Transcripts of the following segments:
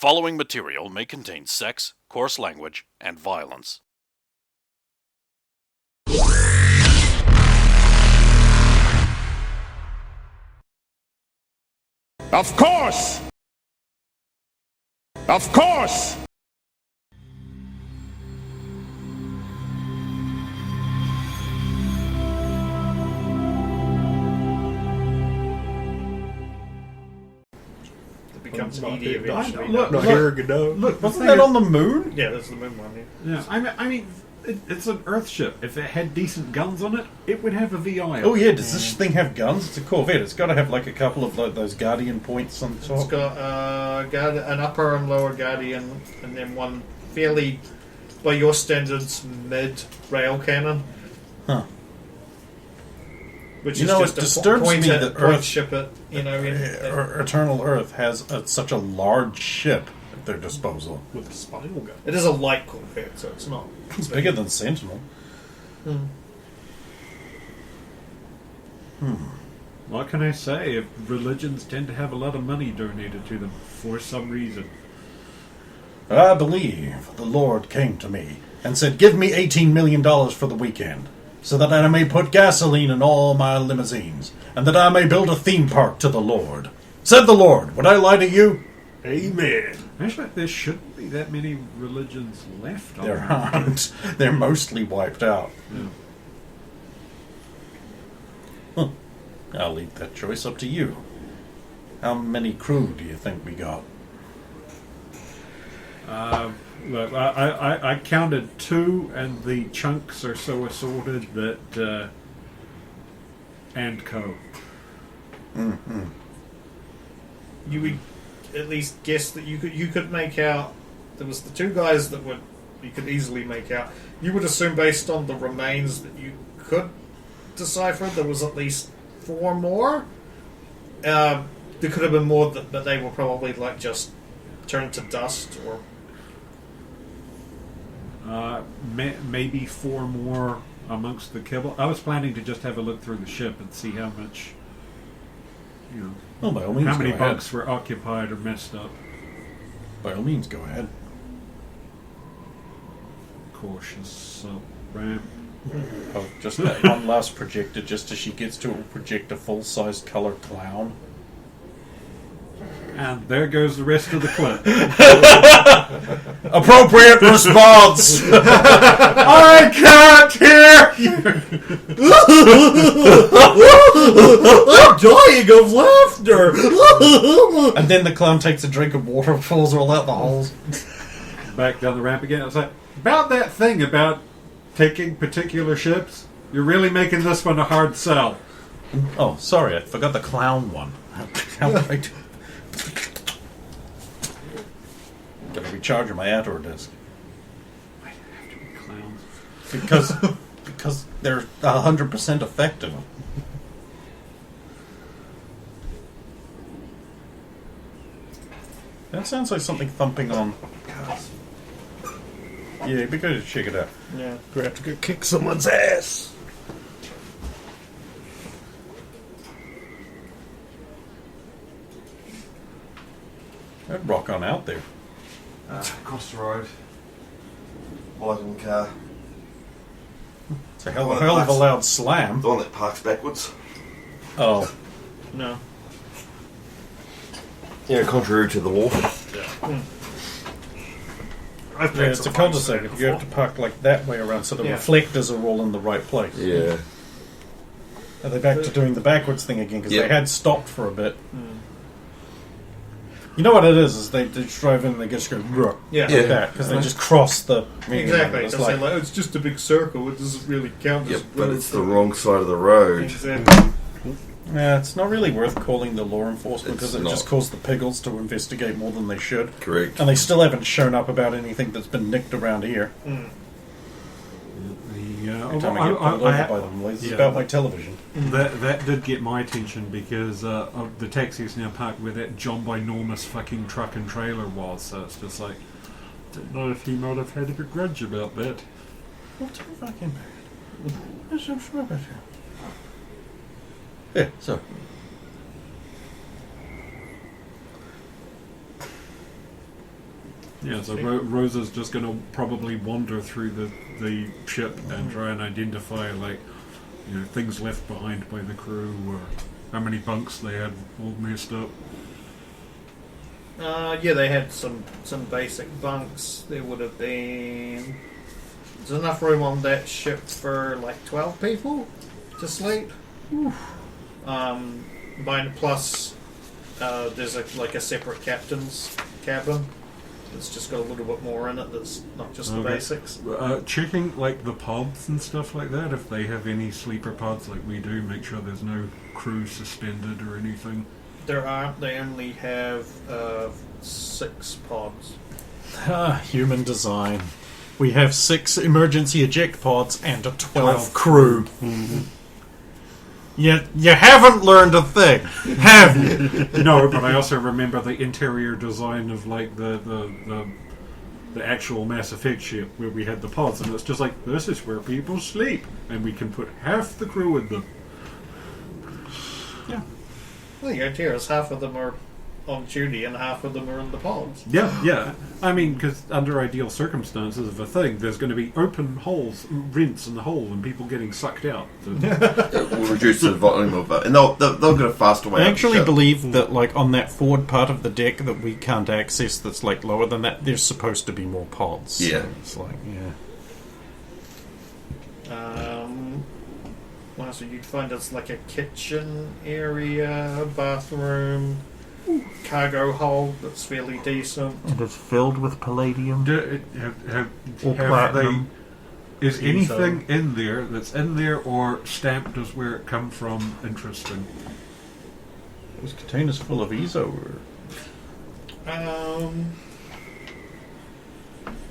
following material may contain sex, coarse language, and violence. Of course! Of course! It becomes needy eventually. Look, Wasn't that on the moon? Yeah, that's the moon one. Yeah. Yeah, I mean, it's an Earth ship. If it had decent guns on it, it would have a VI. Oh yeah, does this thing have guns? It's a Corvette. It's got to have like a couple of those Guardian points on top. It's got an upper and lower Guardian, and then one fairly, by your standards, mid-rail cannon. Huh. Which You is know, just it a disturbs point me at, that point Earth- ship it, you know. Eternal Earth has such a large ship at their disposal. With a spinal gun. It is a light Corvette, so it's not. It's bigger than Sentinel. What can I say? If religions tend to have a lot of money donated to them for some reason. I believe the Lord came to me and said, "Give me $18 million for the weekend, so that I may put gasoline in all my limousines, and that I may build a theme park to the Lord." Said the Lord, would I lie to you? Amen. Actually, there shouldn't be that many religions left. on There Earth. aren't. They're mostly wiped out. Yeah. I'll leave that choice up to you. How many crew do you think we got? Look, I counted 2, and the chunks are so assorted that and co. You would at least guess that you could make out. There was the 2 guys that you could easily make out. You would assume, based on the remains that you could decipher, there was at least 4 more. There could have been more, but they were probably like just turned to dust, or Maybe 4 more amongst the kibble. I was planning to just have a look through the ship and see how much, Well, by all means, how many go ahead. bunks were occupied or messed up. By all means, go ahead. Cautious ramp. Oh, just that one last projector, just as she gets to it, will project a full-size color clown. And there goes the rest of the clip. Appropriate response! I can't hear you! I'm dying of laughter. And then the clown takes a drink of water and pulls all out the holes. Back down the ramp again. I was like, about that thing about taking particular ships, you're really making this one a hard sell. Oh, sorry, I forgot the clown one. How could I do? Gotta recharge my outdoor disc. I have to be clowns. Because they're 100% effective. That sounds like something thumping on. Yeah, be good to check it out. Yeah. We have to go kick someone's ass. I'd rock on out there. Across the road. White car. It's a hell of a loud slam. The one that parks backwards. Oh. No. Yeah, contrary to the law. I've Yeah, it's a cul-de-sac. You have to park like that way around so the Yeah. reflectors are all in the right place. Yeah. Are they back to doing the backwards thing again? Because Yeah. they had stopped for a bit. You know what it is they just drive in and they just go "Ruh," Yeah. like that because they just cross the Exactly. It's It's like, like, it's just a big circle. It doesn't really count as Yep, but road. it's the wrong side of the road. Exactly. yeah, it's not really worth calling the law enforcement because It's it just not. caused the Piggles to investigate more than they should, Correct. and they still haven't shown up about anything that's been nicked around here. Every time I get pulled over by them, it's yeah. about my television. That did get my attention because the taxi is now parked where that John Ginormous fucking truck and trailer was. So it's just like, don't know if he might have had a grudge about that. What's so fucking bad? What's so bad? Yeah, so. Yeah, so Rosa's just going to probably wander through the ship and try and identify, like, things left behind by the crew, or how many bunks they had all messed up. Yeah, they had some basic bunks. There would have been... There's enough room on that ship for like 12 people to sleep. Plus, there's a separate captain's cabin. It's just got a little bit more in it. That's not just the basics. Checking like the pods and stuff like that. If they have any sleeper pods like we do, make sure there's no crew suspended or anything. There aren't. They only have 6 pods. Human design. We have 6 emergency eject pods and a 12 crew. You haven't learned a thing, have you? No, but I also remember the interior design of like the actual Mass Effect ship where we had the pods, and it's just like, this is where people sleep, and we can put half the crew in them. Yeah. Well, you go, Tears. Half of them are on duty and half of them are in the pods. Yeah. I mean, because under ideal circumstances of a thing, there's going to be open holes, rents in the hole, and people getting sucked out. It will reduce the volume of it, and they'll get a faster way. I actually believe that, like, on that forward part of the deck that we can't access, that's like lower than that, there's supposed to be more pods. Yeah, so it's like Well, so you'd find it's like a kitchen area, bathroom, cargo hold that's fairly decent. And it's filled with palladium. Or platinum. Is anything in there that's in there or stamped as where it come from interesting? Those containers full of EZO.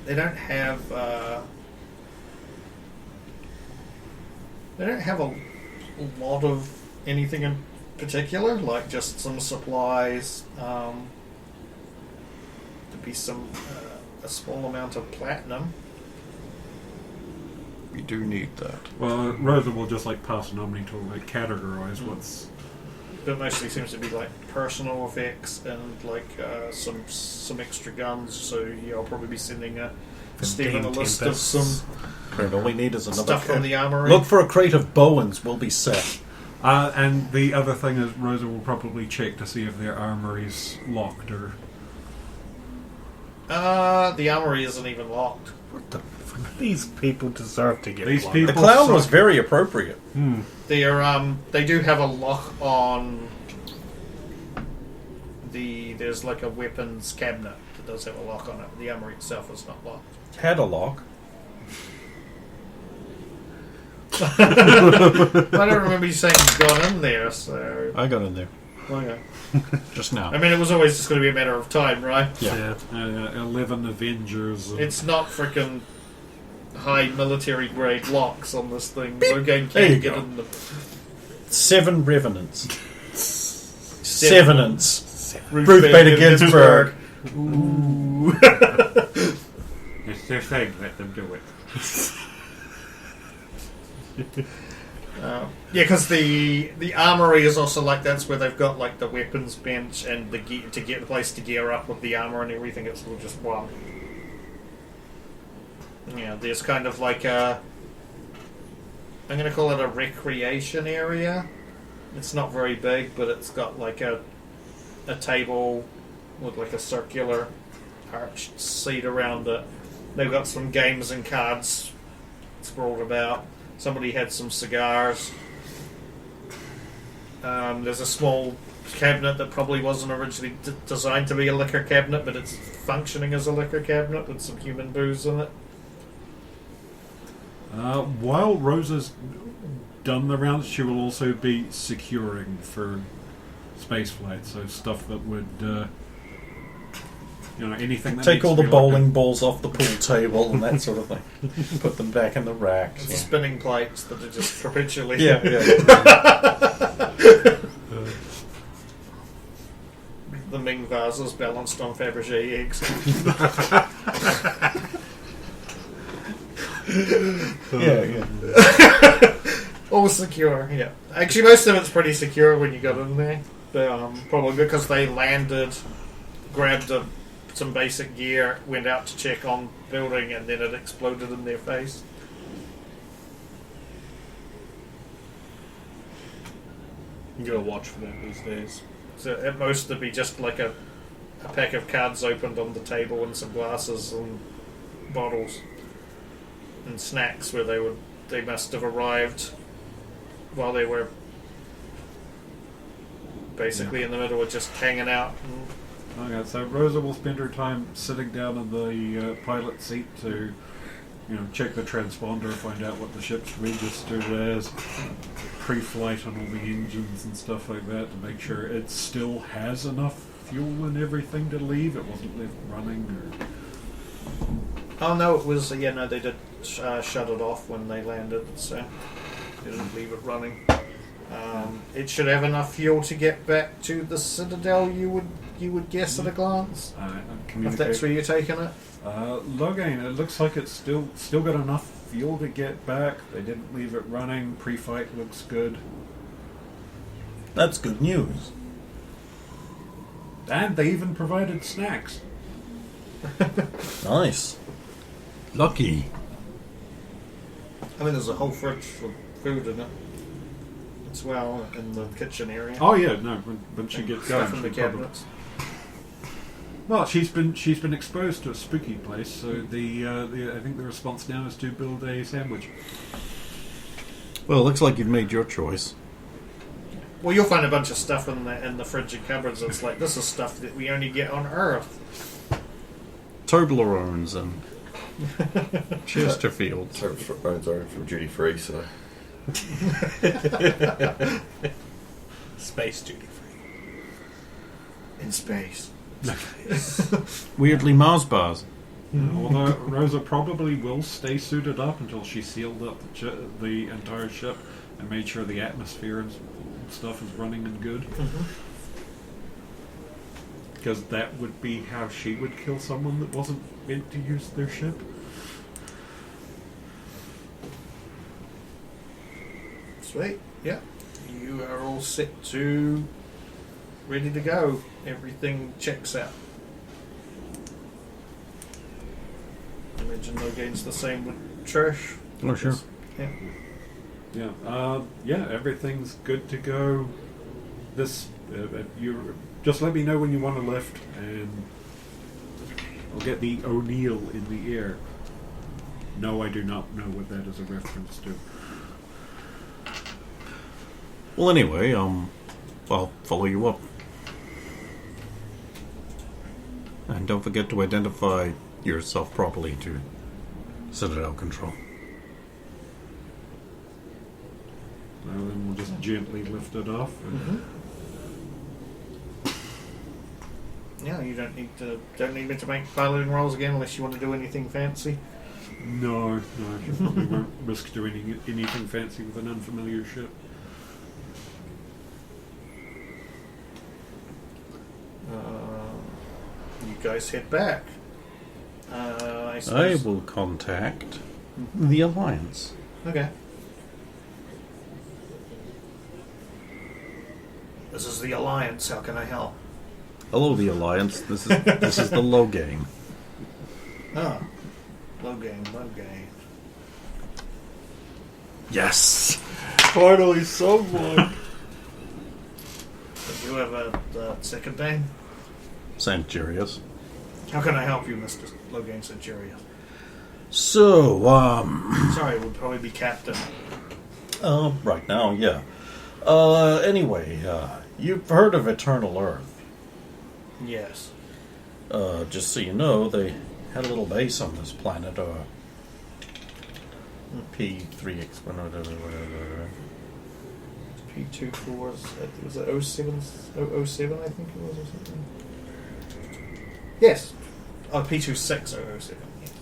They don't have. They don't have a lot of anything in particular, like just some supplies. There'd be a small amount of platinum. We do need that. Well, Rosa will just like pass an omni to like categorize what's. But mostly seems to be like personal effects and like some extra guns. So yeah, I'll probably be sending Stephen a list of some. All we need is another stuff from the armory. Look for a crate of Bowens. We'll be set. And the other thing is, Rosa will probably check to see if their armory's locked or. The armory isn't even locked. What the fuck? These people deserve to get These blown. people The clown suck. was very appropriate. They do have a lock on there's like a weapons cabinet that does have a lock on it. The armory itself is not locked. Had a lock. I don't remember you saying you got in there, so I got in there okay. just now. I mean, it was always just going to be a matter of time, right? Yeah. 11 Avengers. It's not freaking high military grade locks on this thing. No game There you can get go. in them. 7 Revenants. Sevenants. Ruth Ruth Bader Ginsburg. It's their thing, let them do it. Yeah, because the armory is also like that's where they've got like the weapons bench and the gear, to get the place to gear up with the armor and everything. It's all just one. Yeah, there's kind of like I'm going to call it a recreation area. It's not very big, but it's got like a table with like a circular arched seat around it. They've got some games and cards sprawled about. Somebody had some cigars. There's a small cabinet that probably wasn't originally designed to be a liquor cabinet, but it's functioning as a liquor cabinet with some human booze in it. While Rosa's done the rounds, she will also be securing for spaceflight, so stuff that would, anything that Take needs all to the be bowling like balls off the pool table and that sort of thing. Put them back in the racks. It's spinning plates that are just perpetually... Yeah. The Ming vases balanced on Fabergé eggs. Yeah. All secure, yeah. Actually, most of it's pretty secure when you got in there. But, probably because they landed, grabbed a some basic gear, went out to check on building, and then it exploded in their face. You gotta watch for that these days. So at most it'd be just like a pack of cards opened on the table and some glasses and bottles and snacks where they must have arrived while they were basically in the middle of just hanging out. Okay, so Rosa will spend her time sitting down in the pilot seat to, check the transponder, find out what the ship's registered as, pre-flight on all the engines and stuff like that to make sure it still has enough fuel and everything to leave. It wasn't left running or... Oh no, it was they did shut it off when they landed, so they didn't leave it running. It should have enough fuel to get back to the Citadel. You would guess at a glance, if that's where you're taking it. Logain, it looks like it's still got enough fuel to get back. They didn't leave it running. Pre-fight looks good. That's good news. And they even provided snacks. Nice. Lucky. I mean, there's a whole fridge with food in it as well in the kitchen area. Oh yeah, no. When she gets going, Stuff in the she'll probably- cabinets. Well, she's been exposed to a spooky place, so I think the response now is to build a sandwich. Well, it looks like you've made your choice. Well, you'll find a bunch of stuff in the fridge and cupboards that's like, this is stuff that we only get on Earth. Toblerones and Chesterfields. Toblerones are from duty free, so. Space duty free. In space. Weirdly Mars bars. Although Rosa probably will stay suited up until she sealed up the entire ship and made sure the atmosphere and stuff is running and good. Because that would be how she would kill someone that wasn't meant to use their ship. Sweet. Yeah. You are all set to ready to go. Everything checks out. I imagine no gains the same with Trish. Oh, sure. Yeah. Everything's good to go. You just let me know when you want to lift, and I'll get the O'Neill in the air. No, I do not know what that is a reference to. Well, anyway, I'll follow you up. And don't forget to identify yourself properly to Citadel Control. Well, then we'll just gently lift it off. Yeah, you don't need me to make piloting rolls again unless you want to do anything fancy. No, you probably won't risk doing anything fancy with an unfamiliar ship. You guys head back. I I suppose. will contact the Alliance. Okay. This is the Alliance. How can I help? Hello, the Alliance. This is the Logain. Oh. Low gain. Yes. Finally, someone. Do you have a second name? Sancturius. How can I help you, Mr. Logain Centurion? So, Sorry, it would probably be Captain. right now, yeah. Anyway, you've heard of Eternal Earth. Yes. Just so you know, they had a little base on this planet, P3X, whatever. P24 was it 07, 007, I think it was, or something? Yes. Oh, P26 007. Yes.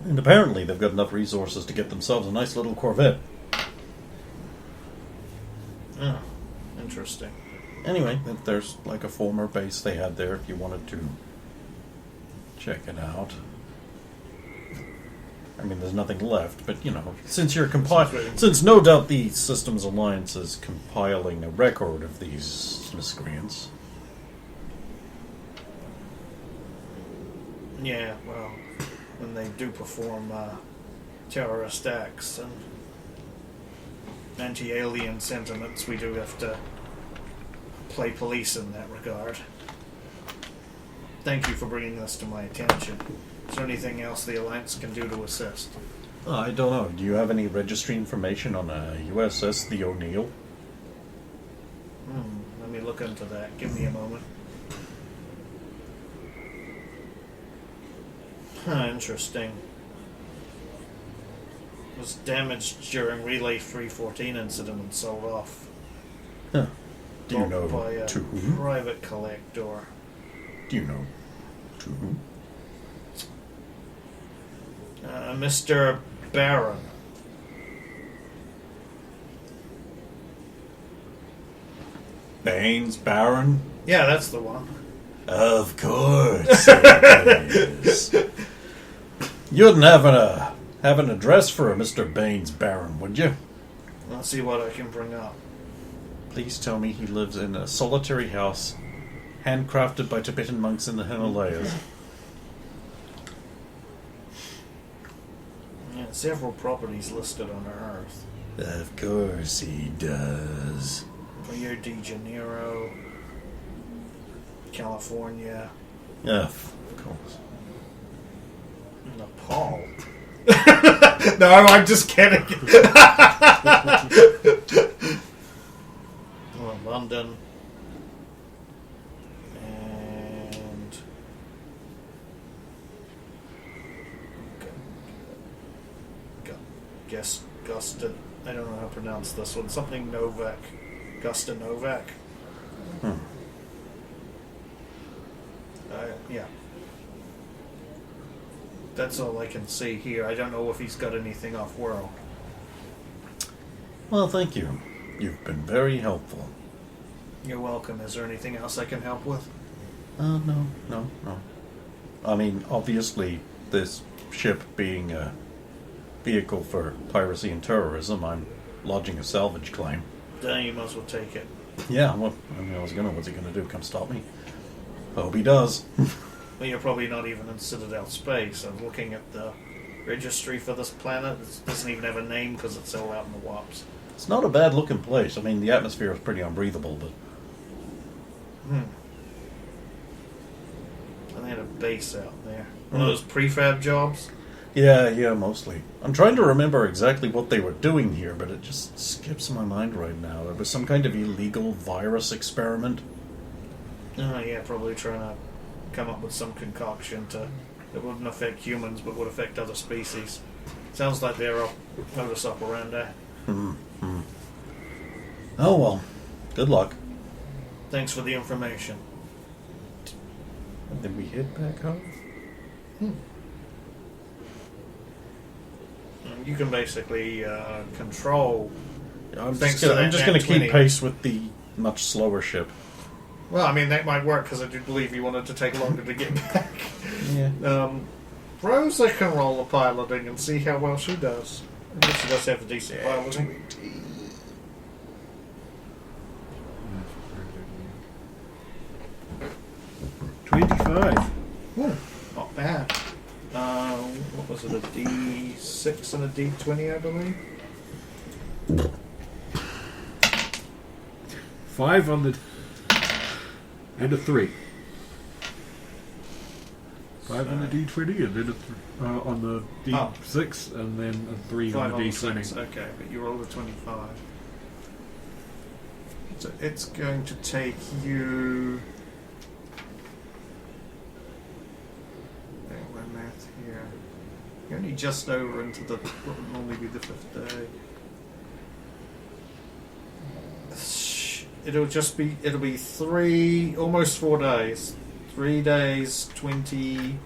And apparently they've got enough resources to get themselves a nice little Corvette. Oh, interesting. Anyway, there's like a former base they had there if you wanted to check it out. I mean, there's nothing left, but since you're since no doubt the Systems Alliance is compiling a record of these miscreants, Yeah, well, when they do perform terrorist acts and anti-alien sentiments, we do have to play police in that regard. Thank you for bringing this to my attention. Is there anything else the Alliance can do to assist? I don't know. Do you have any registry information on a USS the O'Neill? Let me look into that. Give me a moment. Interesting. It was damaged during Relay 314 incident and sold off. Huh. Do you Bought know by a to whom? private collector. Do you know to whom? Mr. Barron. Baines Baron? Yeah, that's the one. Of course it is. You wouldn't have an address for a Mr. Baines Baron, would you? Let's see what I can bring up. Please tell me he lives in a solitary house, handcrafted by Tibetan monks in the Himalayas. Yeah, several properties listed on Earth. Of course he does. Rio de Janeiro, California, Of course. Nepal. No, I'm just kidding. Well, London. And guess Gusta. I don't know how to pronounce this one. Something Novak. Gusta Novak. Yeah. That's all I can see here. I don't know if he's got anything off-world. Well, thank you. You've been very helpful. You're welcome. Is there anything else I can help with? No. I mean, obviously, this ship being a vehicle for piracy and terrorism, I'm lodging a salvage claim. Then you might as well take it. Yeah, well, I mean, what's he gonna do? Come stop me? Hope he does. Well, you're probably not even in Citadel space. I'm looking at the registry for this planet. It doesn't even have a name because it's all out in the WAPs. It's not a bad looking place. I mean, the atmosphere is pretty unbreathable, but And they had a base out there. One of those prefab jobs. yeah, mostly. I'm trying to remember exactly what they were doing here, but it just skips my mind right now. There was some kind of illegal virus experiment. Oh, yeah, probably trying to come up with some concoction that wouldn't affect humans but would affect other species. Sounds like they're modus operandi. Oh well. Good luck. Thanks for the information. And then we head back home. You can basically control. I'm Thanks just to that going to Nat 20. keep pace with the much slower ship. Well, I mean, that might work because I do believe you wanted to take longer to get back. Yeah. Rosa can roll the piloting and see how well she does. I guess she does have a decent piloting. Not bad. What was it, a D6 and a D20, I believe? 5 on the... and a 3. 5 on the D20 and then a on the D6 and then a 3 on the D20. 6. Okay, but you rolled a 25. So it's going to take you... my math here. You're only just over into the what would normally be the 5th day. It'll be almost 4 days. 3 days, 20.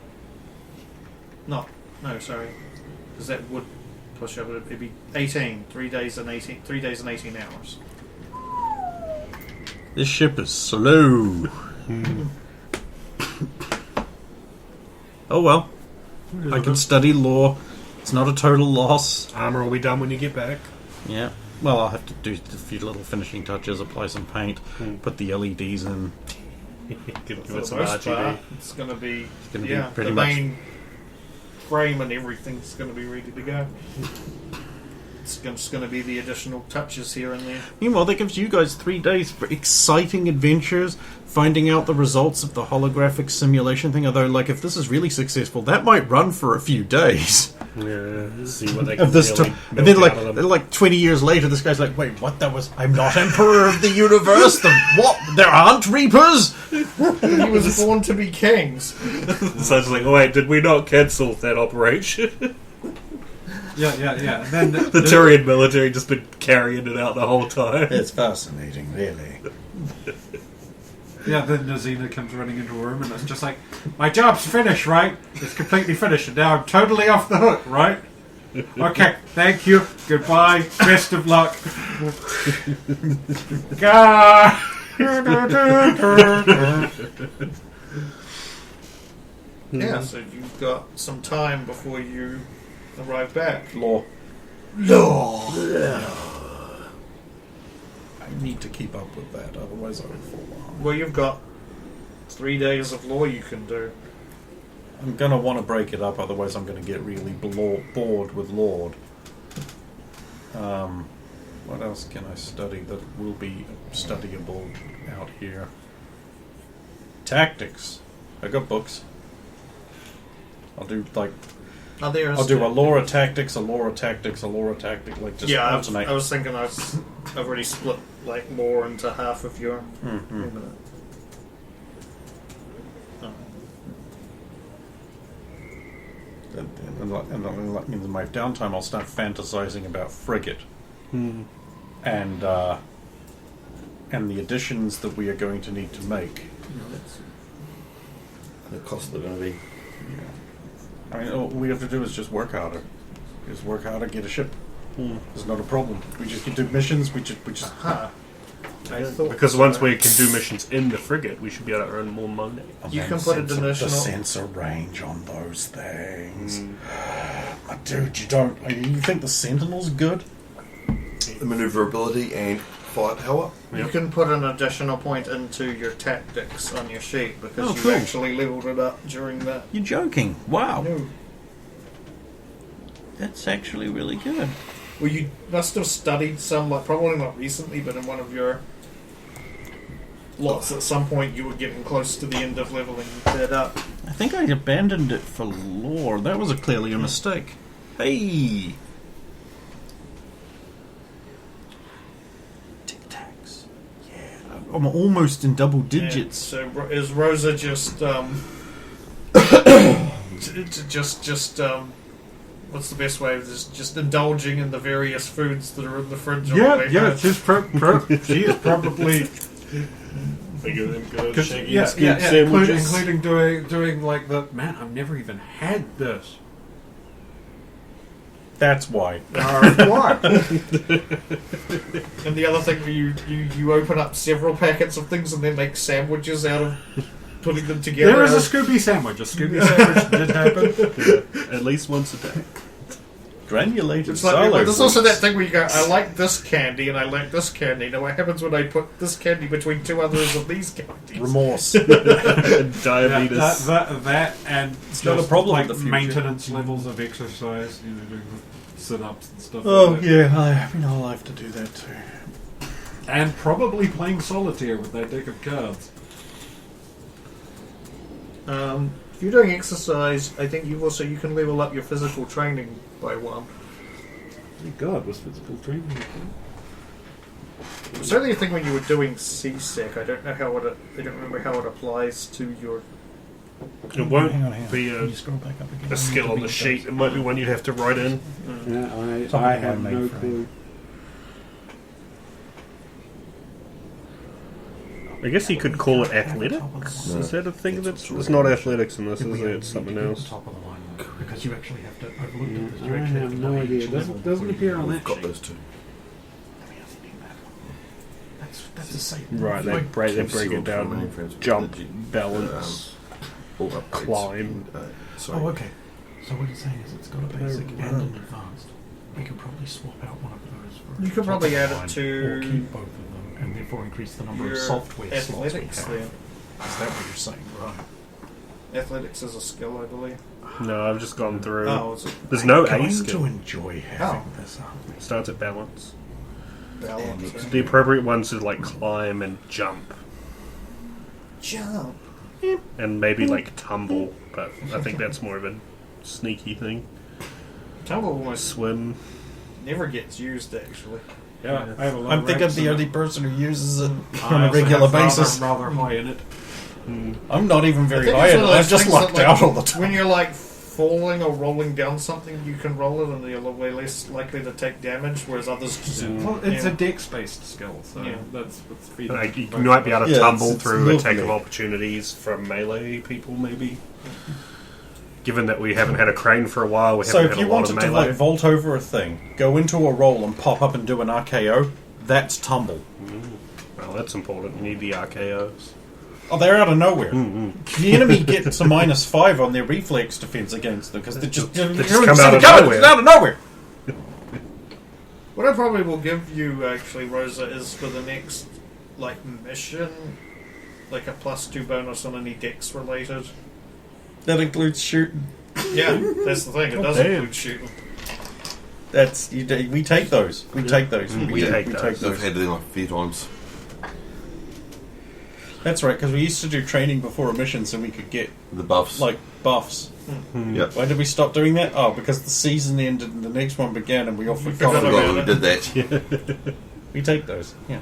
No, sorry, because that would push up. It'd be 18. 3 days and 18. 3 days and 18 hours. This ship is slow. Oh well. I can study law. It's not a total loss. Armor will be done when you get back. Yeah. Well, I'll have to do a few little finishing touches, apply some paint, put the LEDs in. Give For it the some most RGB. part, it's going to be gonna be yeah, pretty the much- main frame and everything's going to be ready to go. It's just going to be the additional touches here and there. Meanwhile, that gives you guys 3 days for exciting adventures, finding out the results of the holographic simulation thing. Although, like, if this is really successful, that might run for a few days. Yeah, see what they can Of this really and then, milk out of them. like 20 years later, this guy's like, "Wait, what? That was? I'm not Emperor of the Universe. What? There aren't Reapers." He was born to be kings. So it's like, oh wait, did we not cancel that operation? Yeah. And then The Turian military just been carrying it out the whole time. It's fascinating, really. Yeah, then Nazina comes running into a room and it's just like, my job's finished, right? It's completely finished and now I'm totally off the hook, right? Okay, thank you, goodbye, best of luck. Gah! Yeah, so you've got some time before you arrive back. Law. Law. I need to keep up with that, otherwise I will fall behind. Well, you've got 3 days of law you can do. I'm going to want to break it up, otherwise I'm going to get really bored with Lord. What else can I study that will be studyable out here? Tactics. I got books. I'll do like Oh, there's I'll do a Laura tactics, a Laura tactics, a Laura tactic, like just yeah, alternate. I was thinking I've already split like more into half of your. Mhm. Wait a minute. Oh. And in my downtime, I'll start fantasizing about frigate and the additions that we are going to need to make. The cost they're going to be. I mean, all we have to do is just work harder. Just work harder, get a ship. It's not a problem. We just can do missions. We just. Huh. I thought Because so. once we can do missions in the frigate, we should be able to earn more money. You And can then put a sensor- dimensional- the sensor range on those things. My dude, you don't. You think the Sentinel's good? The maneuverability and firepower. You can put an additional point into your tactics on your sheet because Oh, you cool. actually leveled it up during that. You're joking. Wow. No. That's actually really good. Well, you must have studied some, like probably not recently, but in one of your lots at some point you were getting close to the end of leveling that up. I think I abandoned it for lore. That was clearly a mistake. Hey! Tic-tacs. Yeah. I'm almost in double digits. So is Rosa just what's the best way of this? Just indulging in the various foods that are in the fridge? on the way home? she's she is probably Bigger than good. including doing like the man. I've never even had this. That's why. What? And the other thing, you open up several packets of things and then make sandwiches out of putting them together. There is a Scooby sandwich. A Scooby sandwich did happen. At least once a day. Granulated It's like, silo but there's also that fruits. thing where you go, I like this candy and I like this candy. Now, what happens when I put this candy between two others of these candies? Remorse. Diabetes. That and It's not a problem like in the future. maintenance levels of exercise. You know, doing the sit-ups and stuff. Oh like that. yeah, I'll have to do that too. And probably playing solitaire with that deck of cards. If you're doing exercise, I think you can level up your physical training by one. Thank God, was physical training. It was certainly a thing when you were doing CSEC. I don't know how I don't remember how it applies to your. It won't Hang on. be Can you scroll back up again? a skill on the sheet. It might be one you'd have to write in. Yeah, Top I of the have line no mainframe. clue. I guess you could call it athletics. Is that a thing that's... It's not athletics in this, is it? It's something else. Top of the line, because you actually have to. I've looked at this. I You actually have have to no know idea. each It level doesn't before you appear on can- that Got sheet. those two. That's the same. Right, they break it down. Jump, balance, climb. Sorry. Oh, okay. So what you're saying is it's got a basic and an advanced. We can probably swap out one of those for You could probably add it or to keep both of them and therefore increase the number your of software slots we athletics have. then. Is that what you're saying? Right. Athletics is a skill, I believe. No, I've just gone through. Oh, is it There's no A Going skill. to enjoy having this up. It starts at balance. balance? The appropriate ones is like climb and jump, Jump. and maybe like tumble. But I think that's more of a sneaky thing. Tumble almost Swim. never gets used, actually. Yeah, I have a lot I'm of thinking ranks the in only it. person who uses it I on a also regular have rather- basis. rather high in it. I'm not even I very think high it's in one it. of I'm those just things locked that, out all the time. When you're like falling or rolling down something, you can roll it and you're way less likely to take damage, whereas others just. Well, it's Yeah. a dex-based skill, so Yeah. that's what's feeding. Like, you both might be able to Yeah, tumble it's through lovely. attack of opportunities from melee people, maybe. Given that we haven't had a crane for a while, we So haven't if had you a lot of wanted to melee. like vault over a thing, go into a roll and pop up and do an RKO, that's tumble. Well, that's important. You need the RKOs. Oh, they're out of nowhere. The enemy gets a -5 on their reflex defense against them because they just come out of nowhere. Out of nowhere. What I probably will give you, actually, Rosa, is for the next like mission, like a +2 bonus on any dex related. That includes shooting. Yeah, that's the thing. It does damn. include shooting. That's we take those. We take those. We take those. I've had them a few times. That's right, because we used to do training before a mission so we could get The buffs. like buffs. Yep. Why did we stop doing that? Oh, because the season ended and the next one began, and we all forgot forgot I about forgot it. we did that. We take those. Yeah.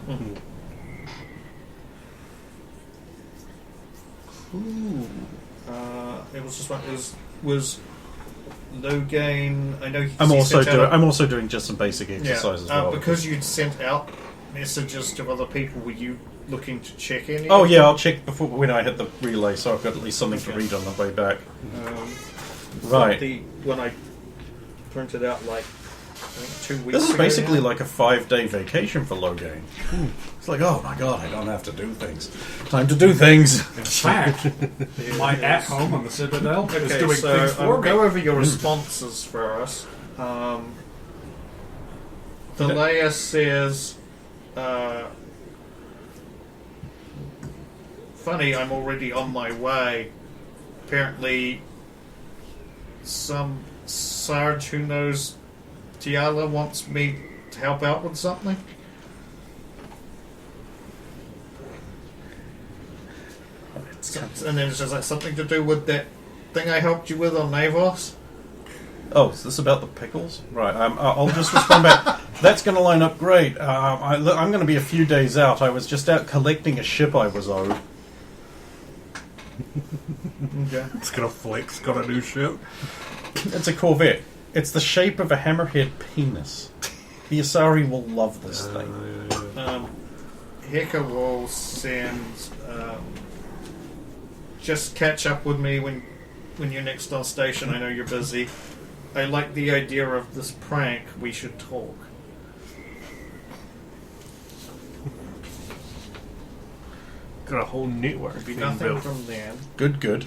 It was just one. It was low gain. I know. I'm he also sent doing. out- I'm also doing just some basic Yeah, exercise as well. because you'd sent out messages to other people. Were you looking to check any? Oh of yeah, them? I'll check before when I hit the relay, so I've got at least something to Okay. read on the way back. Right. Right. When I printed out like I think 2 weeks. This is ago basically now. like a 5-day vacation for low gain. It's like, oh my god, I don't have to do things. Time to do things. In fact, my at home on the Citadel is Okay, doing so things for I'll me. go over your responses for us. Delaya says, funny, I'm already on my way. Apparently, some Sarge who knows Tiala wants me to help out with something. And then it says, like, something to do with that thing I helped you with on Navos. Oh, is this about the pickles? Right, I'll just respond back. That's going to line up great. I'm going to be a few days out. I was just out collecting a ship I was owed. Okay. It's got a flex, got a new ship. It's a Corvette. It's the shape of a hammerhead penis. The Asari will love this thing. Heka will send. Just catch up with me when you're next on station. I know you're busy. I like the idea of this prank. We should talk. Got a whole network Be being nothing built. from them. Good. Do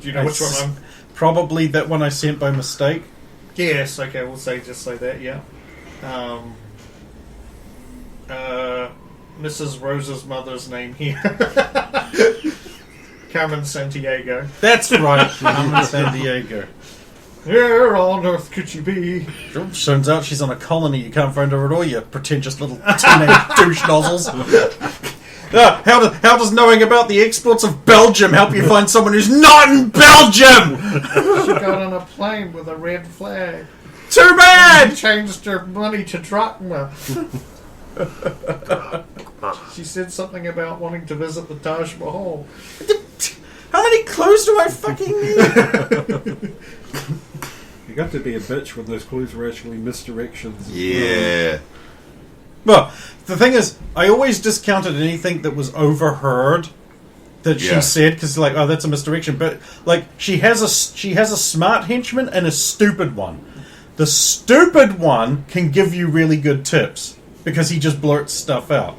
you know which one I'm? Probably that one I sent by mistake. Yes. Okay. We'll just say that. Yeah. Mrs. Rosa's mother's name here. Carmen Santiago. That's right. I'm in San Diego. Where on earth could you be? Turns out she's on a colony. You can't find her at all, you pretentious little teenage douche nozzles. How does knowing about the exports of Belgium help you find someone who's not in Belgium? She got on a plane with a red flag. Too bad! Changed her money to drachma. She said something about wanting to visit the Taj Mahal. How many clues do I fucking need? You got to be a bitch when those clues were actually misdirections. Yeah. Well, the thing is, I always discounted anything that was overheard that she Yeah. said because, like, oh, that's a misdirection. But like, she has a smart henchman and a stupid one. The stupid one can give you really good tips because he just blurts stuff out.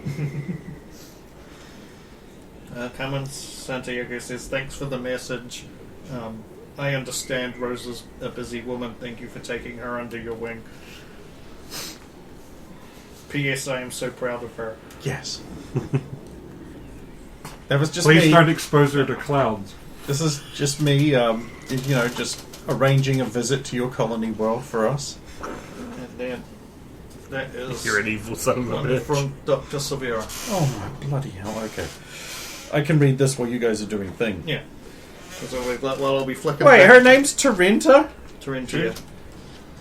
Carmen Santiago says, thanks for the message. I understand Rosa's a busy woman. Thank you for taking her under your wing. P.S. I am so proud of her. Yes. That was just Please me. don't expose her to clowns. This is just me, just arranging a visit to your colony world for us. And then that is You're an evil son of a one bitch. from Dr. Severa. Oh my bloody hell! Okay, I can read this while you guys are doing thing. Yeah. So I'll be flicking Wait, back her name's Tarinta. Tarentia.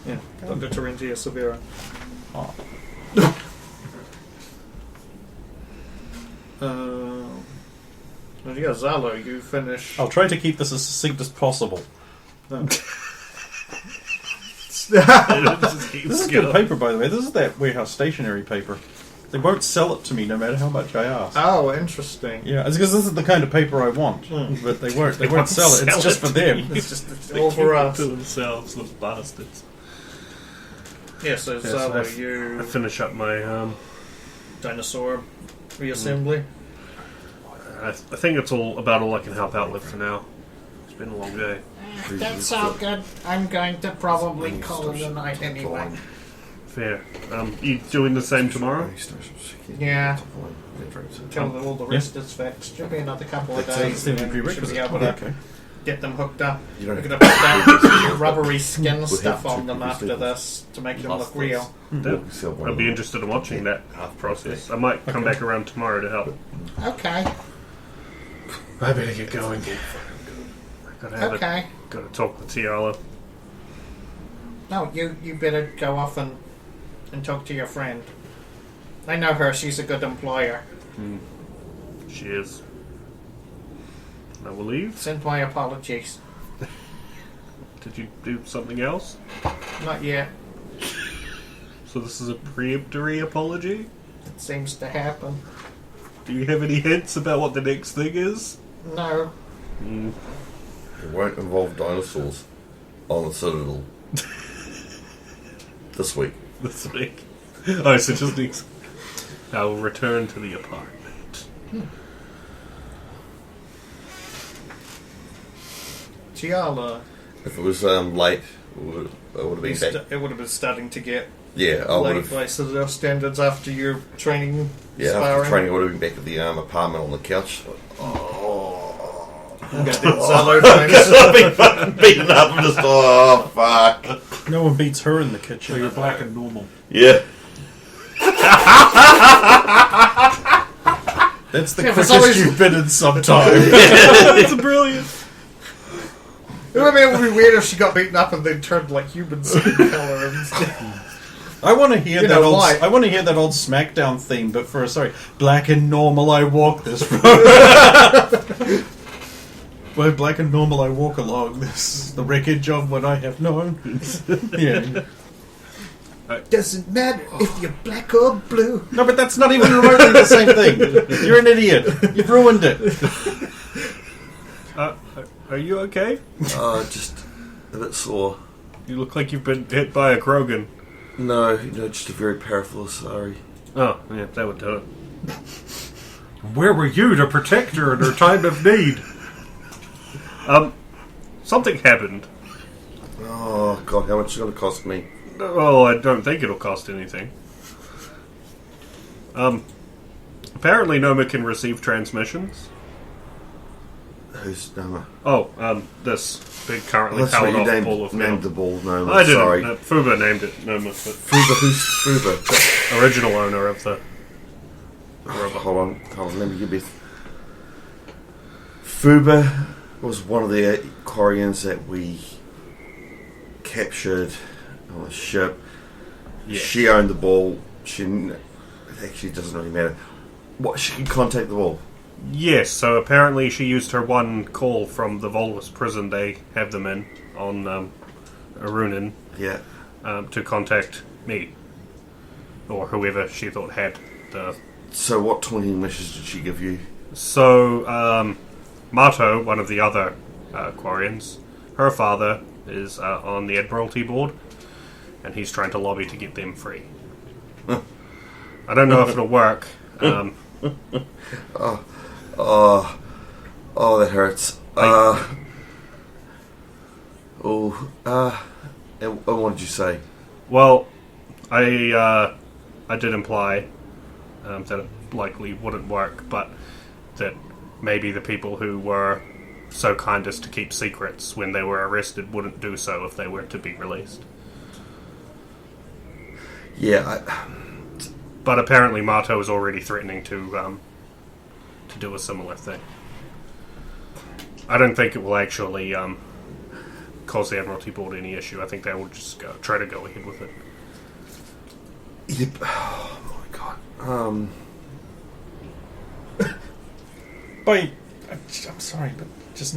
Yeah, Dr. Tarentia Severa. Oh. Yeah, Zalo, you finish. I'll try to keep this as succinct as possible. This is good paper, by the way. This is that warehouse stationery paper. They won't sell it to me no matter how much I ask. Oh, interesting. Yeah, it's because this is the kind of paper I want, but they won't. They won't sell it. It's just for them. It's just all for us. To themselves, the bastards. Yeah, so So Zalo, I you finish up my. dinosaur reassembly. I think it's all I can help out with for now. It's been a long day. That's all good. I'm going to probably call it a night anyway. Fair. You doing the same tomorrow? Yeah. Until all the rest is fixed. Should be another couple of days. And then we should be able to get them hooked up. You We're don't going to put that rubbery skin stuff on them after this to make them look real. Yeah. I'd be interested in watching that process. I might come back around tomorrow to help. Okay. I better get going. Okay. Gotta talk with Tiala. No, you better go off and talk to your friend. I know her. She's a good employer. She is. I will leave. Send my apologies. Did you do something else? Not yet. So this is a preemptory apology? It seems to happen. Do you have any hints about what the next thing is? No. It won't involve dinosaurs on the Citadel. This week. This week. Oh, so just next. I will return to the apartment. Tiala. If it was late, it would have been back. It would have been starting to get Yeah, I would late have. by Citadel standards after your training. Yeah, sparring. after training, I would have been back at the apartment on the couch. Zalo training. I've been fucking beaten up and just, oh, fuck. No one beats her in the So kitchen. you're black and normal. Yeah. That's the Yeah, for quickest some reason- you've been in some time. It's brilliant. I mean, it would be weird if she got beaten up and then turned like human skin color instead. I want to hear You that know old. why? I want to hear that old SmackDown theme, but for black and normal, I walk this road. By black and normal, I walk along this. The wreckage of what I have known. Yeah. Doesn't matter if you're black or blue. No, but that's not even remotely the same thing. You're an idiot. You've ruined it. Are you okay? Just a bit sore. You look like you've been hit by a Krogan. No, just a very powerful sorry. Oh, yeah, that would do it. Where were you to protect her in her time of need? Something happened. Oh, God, how much is it going to cost me? Oh, I don't think it'll cost anything. Apparently Noma can receive transmissions. Who's Noma? Oh, this big currently That's what powered you off named, ball of named metal. the ball Noma. I didn't. Sorry. Fuba named it Noma, but Fuba, who's Fuba? original owner of the robot. Hold on, let me give you. Fuba was one of the Koreans that we captured on the ship. Yeah. She owned the ball. It actually doesn't really matter. What, she can contact the ball? Yes, so apparently she used her one call from the Volus prison they have them in on Arunin Yeah. to contact me. Or whoever she thought had the... So what taunting message did she give you? So, Mato, one of the other Quarians, her father is on the Admiralty board, and he's trying to lobby to get them free. I don't know if it'll work. Oh, that hurts. And what did you say? Well, I did imply that it likely wouldn't work, but that maybe the people who were so kind as to keep secrets when they were arrested wouldn't do so if they were to be released. Yeah, But apparently Marto is already threatening to do a similar thing. I don't think it will actually cause the Admiralty Board any issue. I think they will just try to go ahead with it. Yep. Oh my god. I'm sorry, but just,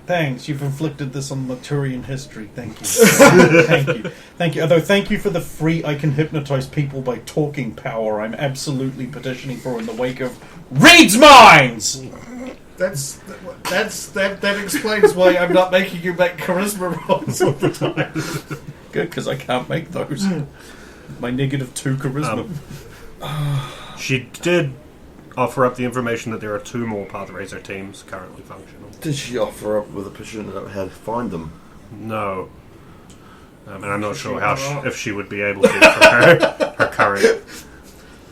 thanks. You've inflicted this on Maturian history. Thank you. Thank you. Although, thank you for the free I can hypnotize people by talking power I'm absolutely petitioning for in the wake of Reed's Minds! That explains why I'm not making you make charisma rolls all the time. Good, because I can't make those. My -2 charisma. She did offer up the information that there are 2 more Pathrazer teams currently functional. Did she offer up with a position about how to find them? No. And I'm not sure if she would be able to for her current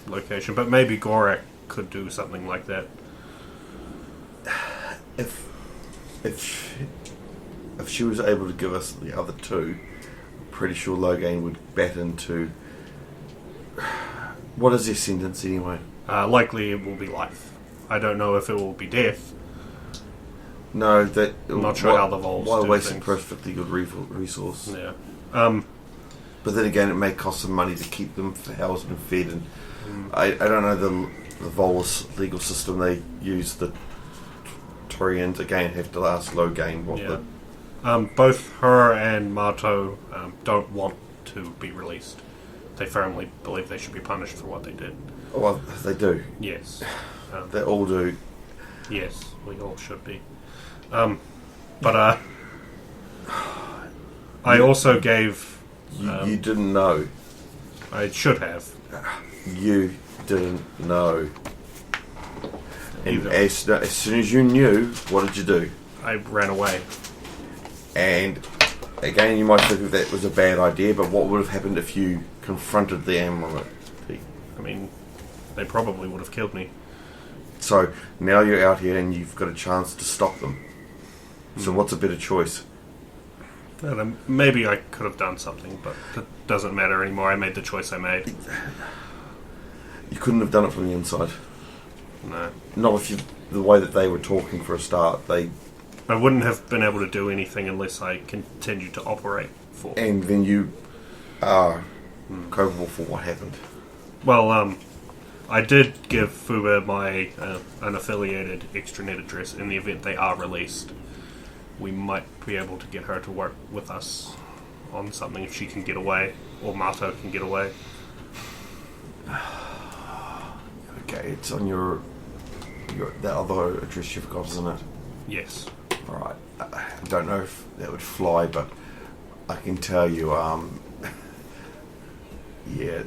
location. But maybe Gorak could do something like that. If she was able to give us the other 2, I'm pretty sure Logain would bat into... What is their sentence anyway? Likely it will be life. I don't know if it will be death. No, that... I'm not sure how the Vols Why do waste a things. perfectly good resource? Yeah. But then again, it may cost some money to keep them housed and fed, and I don't know the Volus legal system they use. The Torians again have to ask Logain what Yeah. Both her and Marto don't want to be released. They firmly believe they should be punished for what they did. Well, they do. Yes. They all do. Yes, we all should be. But I also gave... You didn't know. I should have. You didn't know. And Either. as soon as you knew, what did you do? I ran away. And again, you might think that was a bad idea, but what would have happened if you confronted the Admiralty? I mean, they probably would have killed me. So now you're out here and you've got a chance to stop them. So what's a better choice? And maybe I could have done something, but it doesn't matter anymore. I made the choice I made. You couldn't have done it from the inside. No. Not if the way that they were talking for a start. I wouldn't have been able to do anything unless I continued to operate for... And then you are culpable for what happened. Well, I did give Fuba my unaffiliated extranet address in the event they are released. We might be able to get her to work with us on something if she can get away, or Marto can get away. Okay, it's on your that other address you've got, isn't it? Yes. Alright. I don't know if that would fly, but I can tell you, yeah,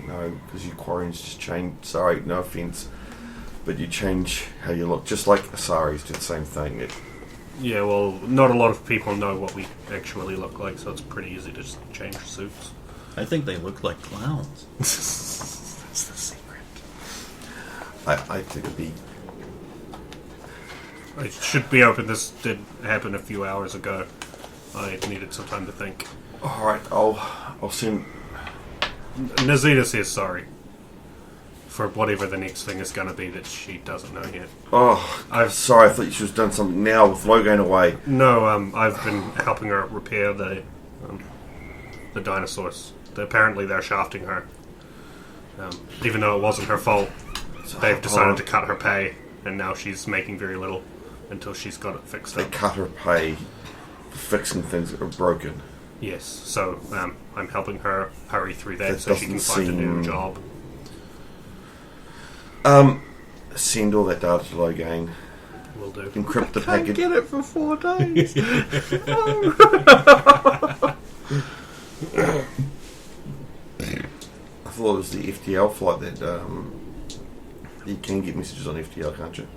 no, because your quarries just changed. Sorry, no offence, but you change how you look, just like Asaris do the same thing. Yeah, well, not a lot of people know what we actually look like, so it's pretty easy to just change suits. I think they look like clowns. That's the secret. I think it'd be... I should be open. This did happen a few hours ago. I needed some time to think. Alright, I'll send... Nazita says sorry for whatever the next thing is going to be that she doesn't know yet. Oh, I'm sorry, I thought you should have done something now with Logain away. No, I've been helping her repair the dinosaurs. Apparently they're shafting her. Even though it wasn't her fault, they've decided to cut her pay, and now she's making very little until she's got it fixed They up. cut her pay for fixing things that are broken. Yes, so I'm helping her hurry through that That so she can find a new doesn't job. Send all that data to Logain. Will do. Encrypt the package. Get it for 4 days. I thought it was the FTL flight that you can get messages on FTL, can't you?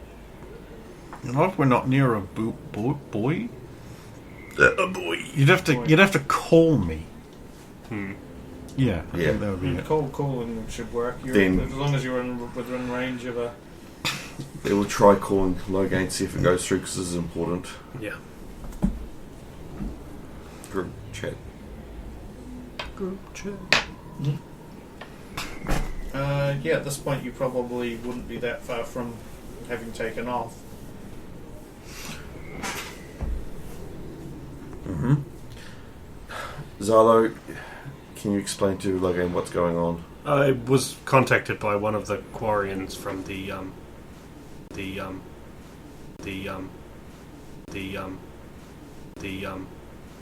Not if we're not near a boy. A boy. You'd have to call me. Yeah, I Yeah. think that would be it. Calling should work. Then- As long as you're within range of a. They will try calling Logain, see if it goes through because this is important. Yeah. Group chat. Yeah, at this point you probably wouldn't be that far from having taken off. Mm-hmm. Zalo, can you explain to Logain what's going on? I was contacted by one of the Quarians from the